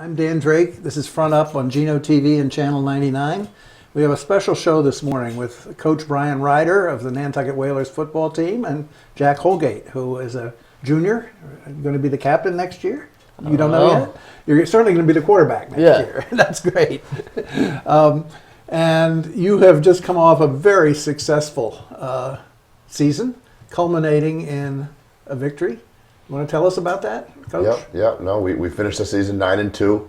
I'm Dan Drake. This is Front Up on Geno TV and Channel 99. We have a special show this morning with Coach Ryder of the Nantucket Whalers football team and Jack Holgate, who is a junior, going to be the captain next year. You don't know yet? You're certainly going to be the quarterback next year. That's great. And you have just come off a very successful season, culminating in a victory. You want to tell us about that, Coach? Yep. No, we finished the season 9-2.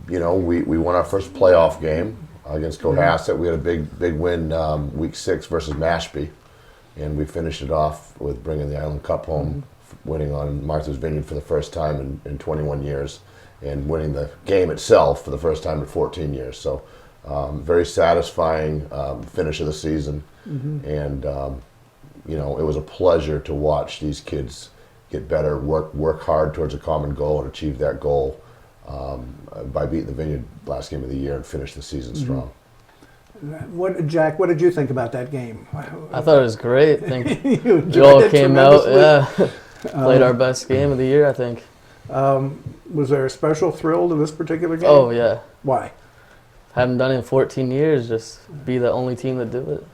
We won our first playoff game against Cohasset. We had a big win week 6 versus Mashpee, and we finished it off with bringing the Island Cup home, winning on Martha's Vineyard for the first time in 21 years, and winning the game itself for the first time in 14 years. So very satisfying finish of the season, and it was a pleasure to watch these kids get better, work hard towards a common goal, and achieve that goal by beating the Vineyard last game of the year and finish the season strong. Jack, what did you think about that game? I thought it was great. I think we all came out, played our best game of the year, I think. Was there a special thrill to this particular game? Oh, yeah. Why? Haven't done it in 14 years, just be the only team to do it.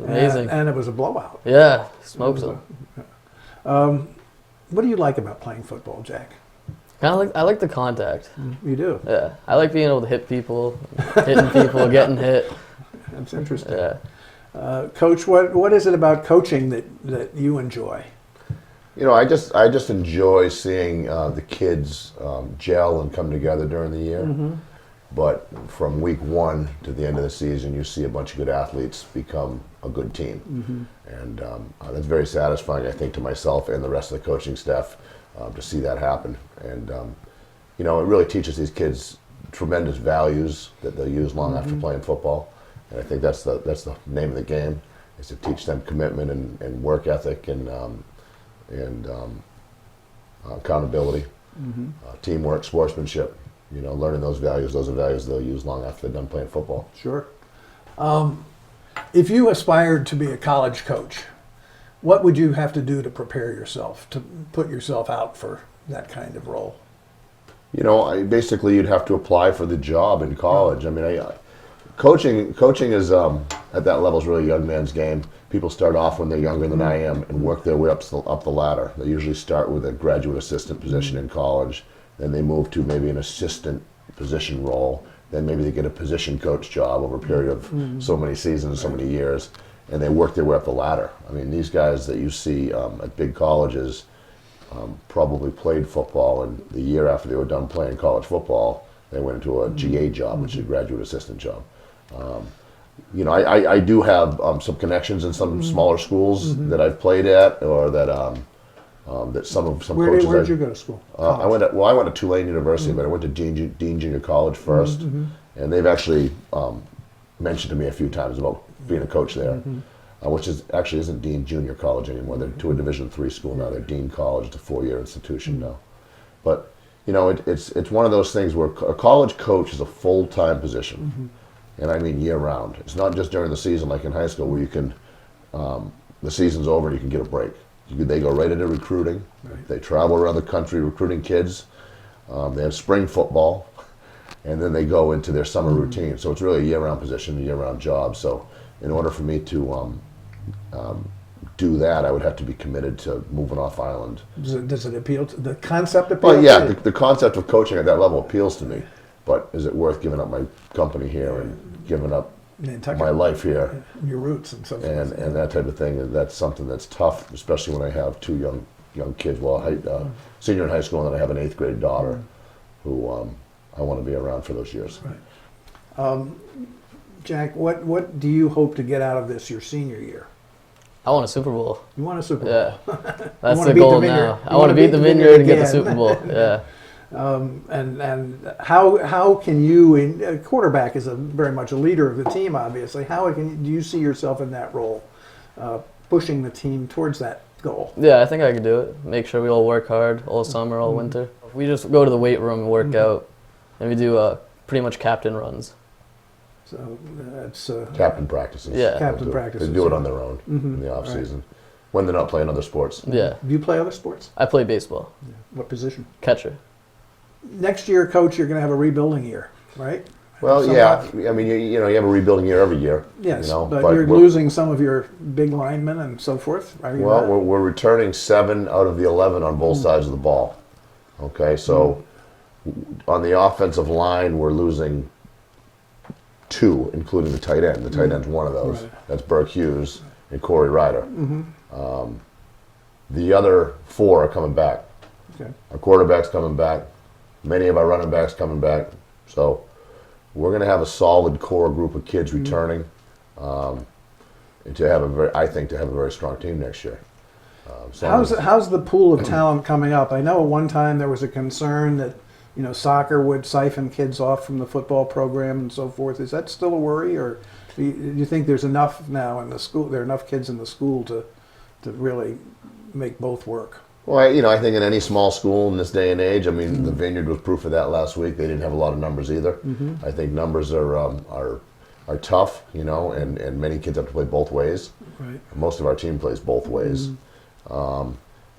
Amazing. And it was a blowout. Yeah, smoked them. What do you like about playing football, Jack? I like the contact. You do? Yeah. I like being able to hit people, hitting people, getting hit. That's interesting. Yeah. Coach, what is it about coaching that you enjoy? I just enjoy seeing the kids gel and come together during the year. But from week 1 to the end of the season, you see a bunch of good athletes become a good team. And that's very satisfying, I think, to myself and the rest of the coaching staff to see that happen. And, it really teaches these kids tremendous values that they'll use long after playing football. And I think that's the name of the game, is to teach them commitment and work ethic and accountability, teamwork, sportsmanship. Learning those are values they'll use long after they're done playing football. Sure. If you aspired to be a college coach, what would you have to do to prepare yourself, to put yourself out for that kind of role? Basically you'd have to apply for the job in college. I mean, coaching is at that level is really a young man's game. People start off when they're younger than I am and work their way up the ladder. They usually start with a graduate assistant position in college. Then they move to maybe an assistant position role. Then maybe they get a position coach job over a period of so many seasons, so many years, and they work their way up the ladder. I mean, these guys that you see at big colleges probably played football, and the year after they were done playing college football, they went into a GA job, which is a graduate assistant job. I do have some connections in some smaller schools that I've played at, or that some coaches. Where did you go to school? I went to Tulane University, but I went to Dean Junior College first, and they've actually mentioned to me a few times about being a coach there, which isn't Dean Junior College anymore. They're to a Division III school now. They're Dean College, it's a 4-year institution now. But it's one of those things where a college coach is a full-time position, and I mean year-round. It's not just during the season like in high school where you can, the season's over and you can get a break. They go right into recruiting. Right. They travel around the country recruiting kids. They have spring football, and then they go into their summer routine. So it's really a year-round position, a year-round job. So in order for me to do that, I would have to be committed to moving off island. Does it appeal to the concept? Appeal well, yeah, the concept of coaching at that level appeals to me. But is it worth giving up my company here and giving up my life here, your roots and so forth, and that type of thing? And that's something that's tough, especially when I have 2 young kids. Well, senior in high school, and then I have an 8th grade daughter, who I want to be around for those years. Right. Jack, what do you hope to get out of this your senior year? I want a Super Bowl. You want a Super Bowl? Yeah, that's the goal now. I want to beat the Vineyard and get the Super Bowl. Yeah. And how can you, a quarterback is very much a leader of the team, obviously. Do you see yourself in that role, pushing the team towards that goal? Yeah, I think I could do it. Make sure we all work hard all summer, all winter. We just go to the weight room and work out, and we do pretty much captain runs. So that's captain practices. Yeah, captain practices. They do it on their own in the off season when they're not playing other sports. Yeah. Do you play other sports? I play baseball. Yeah. What position? Catcher. next year, Coach, you're going to have a rebuilding year, right? Well, Somewhat. yeah. I mean, you know, you have a rebuilding year every year. Yes, you know, but you're losing some of your big linemen and so forth. Are you Well, not? we're returning 7 out of the 11 on both sides of the ball. Okay, so on the offensive line, we're losing 2, including the tight end. The tight end's one of those. Right. That's Burke Hughes and CoachRyder. The other 4 are coming back. Okay. Our quarterback's coming back. Many of our running backs coming back. So we're going to have a solid core group of kids returning, and to have I think to have a very strong team next year. So How's the pool of talent coming up? I know at one time there was a concern that soccer would siphon kids off from the football program and so forth. Is that still a worry, or do you think there's enough now in the school? There are enough kids in the school to really make both work. Well, I think in any small school in this day and age, I mean, the Vineyard was proof of that last week. They didn't have a lot of numbers either. I think numbers are tough, and many kids have to play both ways. Right. Most of our team plays both ways. But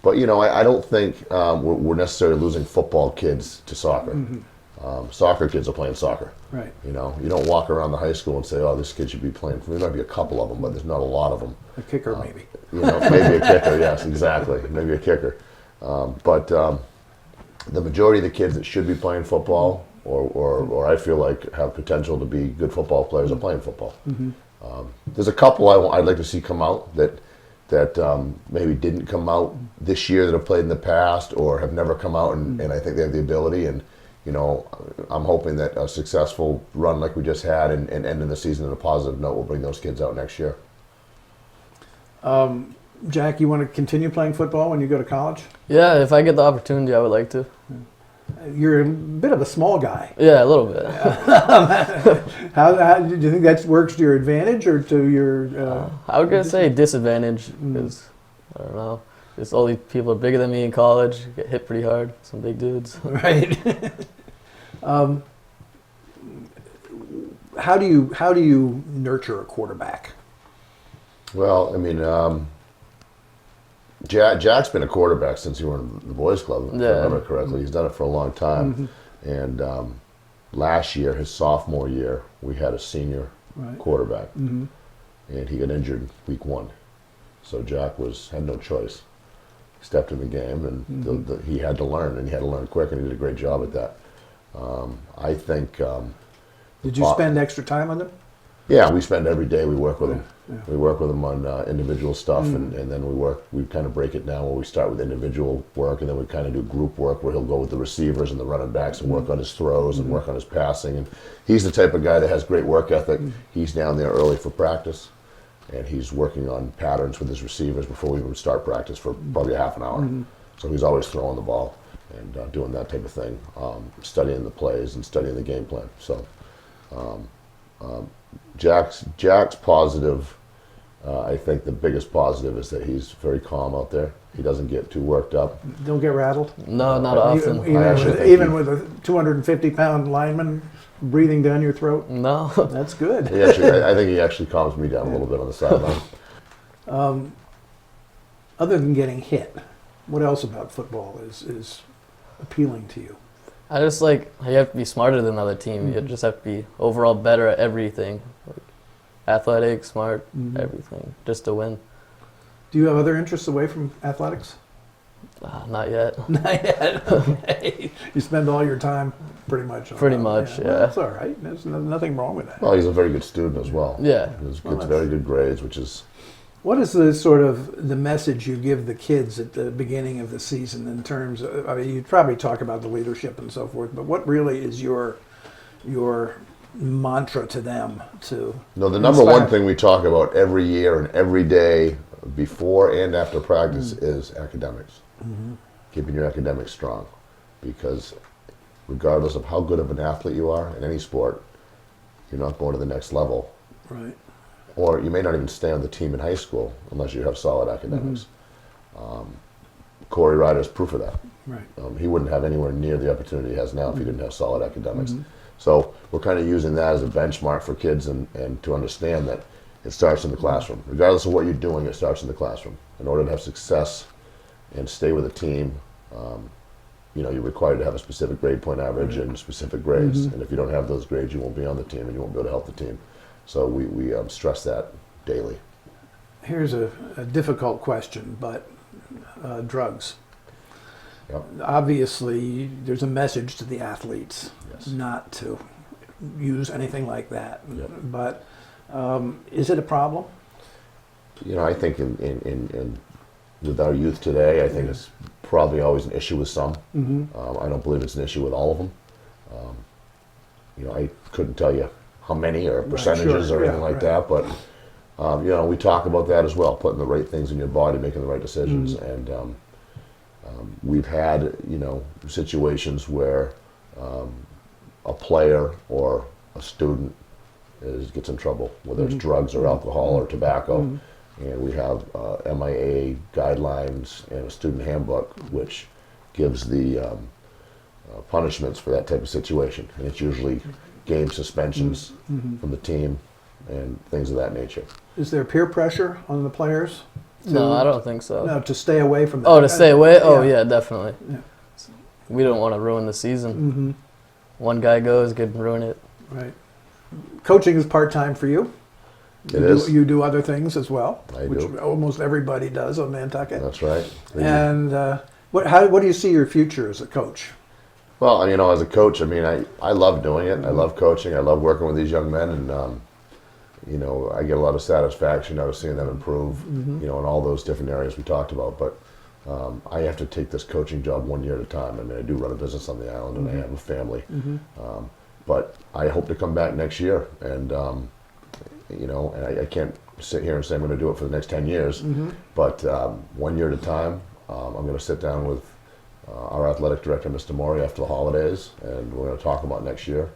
I don't think we're necessarily losing football kids to soccer. Soccer kids are playing soccer. Right. You don't walk around the high school and say, "Oh, this kid should be playing." There might be a couple of them, but there's not a lot of them. A kicker, maybe. Maybe a kicker. Yes, exactly. Maybe a kicker. But the majority of the kids that should be playing football, or I feel like have potential to be good football players, are playing football. There's a couple I'd like to see come out that maybe didn't come out this year that have played in the past or have never come out, and I think they have the ability. And I'm hoping that a successful run like we just had and ending the season on a positive note will bring those kids out next year. Jack, you want to continue playing football when you go to college? Yeah, if I get the opportunity, I would like to. You're a bit of a small guy. Yeah, a little bit. How do you think that works to your advantage or to your? I would say disadvantage because I don't know. Just all these people are bigger than me in college. Get hit pretty hard. Some big dudes. Right. How do you nurture a quarterback? Well, I mean, Jack's been a quarterback since he was in the boys' club, if I remember correctly. He's done it for a long time. And last year, his sophomore year, we had a senior quarterback, and he got injured week 1. So Jack had no choice. He stepped in the game, and he had to learn, and he had to learn quick, and he did a great job at that. I think. Did you spend extra time on him? Yeah, we spend every day. We work with him. Yeah. We work with him on individual stuff, and then we kind of break it down where we start with individual work, and then we kind of do group work where he'll go with the receivers and the running backs and work on his throws and work on his passing. And he's the type of guy that has great work ethic. He's down there early for practice, and he's working on patterns with his receivers before we even start practice for probably a half an hour. So he's always throwing the ball and doing that type of thing, studying the plays and studying the game plan. So Jack's positive. I think the biggest positive is that he's very calm out there. He doesn't get too worked up. Don't get rattled? No, not often. Even with a 250-pound lineman breathing down your throat? No. That's good. I think he actually calms me down a little bit on the sideline. Other than getting hit, what else about football is appealing to you? I just you have to be smarter than the other team. You just have to be overall better at everything. Athletic, smart, everything, just to win. Do you have other interests away from athletics? Not yet. Not yet. Okay. You spend all your time pretty much on yeah. Well, that's all right. There's nothing wrong with that. Well, he's a very good student as well. Yeah. He gets very good grades, which is... What is the message you give the kids at the beginning of the season in terms of, I mean, you probably talk about the leadership and so forth, but what really is your mantra to them to No, the number one thing we talk about every year and every day before and after practice is academics. Keeping your academics strong, because regardless of how good of an athlete you are in any sport, you're not going to the next level. Right. Or you may not even stay on the team in high school unless you have solid academics. CoachRyder is proof of that. Right. He wouldn't have anywhere near the opportunity he has now if he didn't have solid academics. So we're kind of using that as a benchmark for kids and to understand that it starts in the classroom. Regardless of what you're doing, it starts in the classroom. In order to have success and stay with a team, you're required to have a specific grade point average and specific grades. And if you don't have those grades, you won't be on the team and you won't be able to help the team. So we stress that daily. Here's a difficult question, but drugs. Yep. Obviously, there's a message to the athletes Yes. not to use anything like that. Yep. But is it a problem? I think in with our youth today, I think it's probably always an issue with some. I don't believe it's an issue with all of them. I couldn't tell you how many or percentages sure. or anything Yeah, like that, but we talk about that as well, putting the right things in your body, making the right decisions, and we've had situations where a player or a student gets in trouble, whether it's drugs or alcohol or tobacco, and we have MIA guidelines and a student handbook which gives the punishments for that type of situation, and it's usually game suspensions from the team and things of that nature. Is there peer pressure on the players? No, I don't think so. No, to stay away from that. Oh, to stay away? Oh, yeah, definitely. Yeah. We don't want to ruin the season. One guy goes, could ruin it. Right. Coaching is part-time for you. It is. You do other things as well, I which do. almost everybody does on Nantucket. That's right. And what do you see your future as a coach? Well, as a coach, I love doing it. I love coaching. I love working with these young men, and I get a lot of satisfaction out of seeing them improve, in all those different areas we talked about. But I have to take this coaching job 1 year at a time. I do run a business on the island, and I have a family. But I hope to come back next year, and and I can't sit here and say I'm going to do it for the next 10 years. But 1 year at a time, I'm going to sit down with our athletic director, Mr. Maury, after the holidays, and we're going to talk about next year.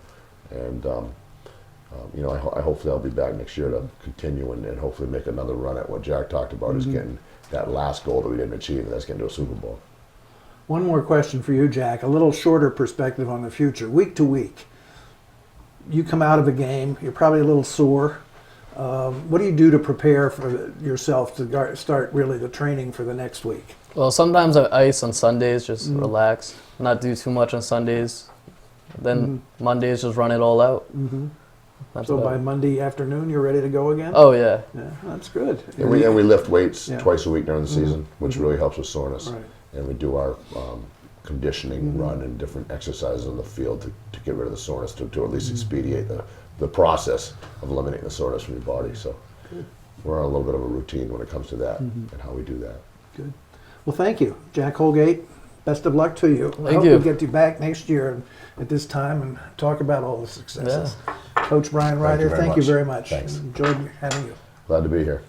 And I hopefully I'll be back next year to continue and hopefully make another run at what Jack talked about, is getting that last goal that we didn't achieve, and that's getting to a Super Bowl. One more question for you, Jack. A little shorter perspective on the future. Week to week, you come out of a game, you're probably a little sore. What do you do to prepare for yourself to start really the training for the next week? Well, sometimes I ice on Sundays, just relax, not do too much on Sundays. Then Mondays, just run it all out. That's So about by it. Monday afternoon, you're ready to go again? Oh, yeah. Yeah, that's good. And we lift weights Yeah. twice a week during the season, which really helps with soreness. Right. And we do our conditioning run and different exercises on the field to get rid of the soreness, to at least expedite the process of eliminating the soreness from your body. So we're on a little bit of a routine when it comes to that and how we do that. Good. Well, thank you, Jack Holgate. Best of luck to you. I Thank hope you. we'll get you back next year at this time and talk about all the successes. Coach Brian Ryder, very thank you much. very much. Thanks. Enjoyed having you. Glad to be here.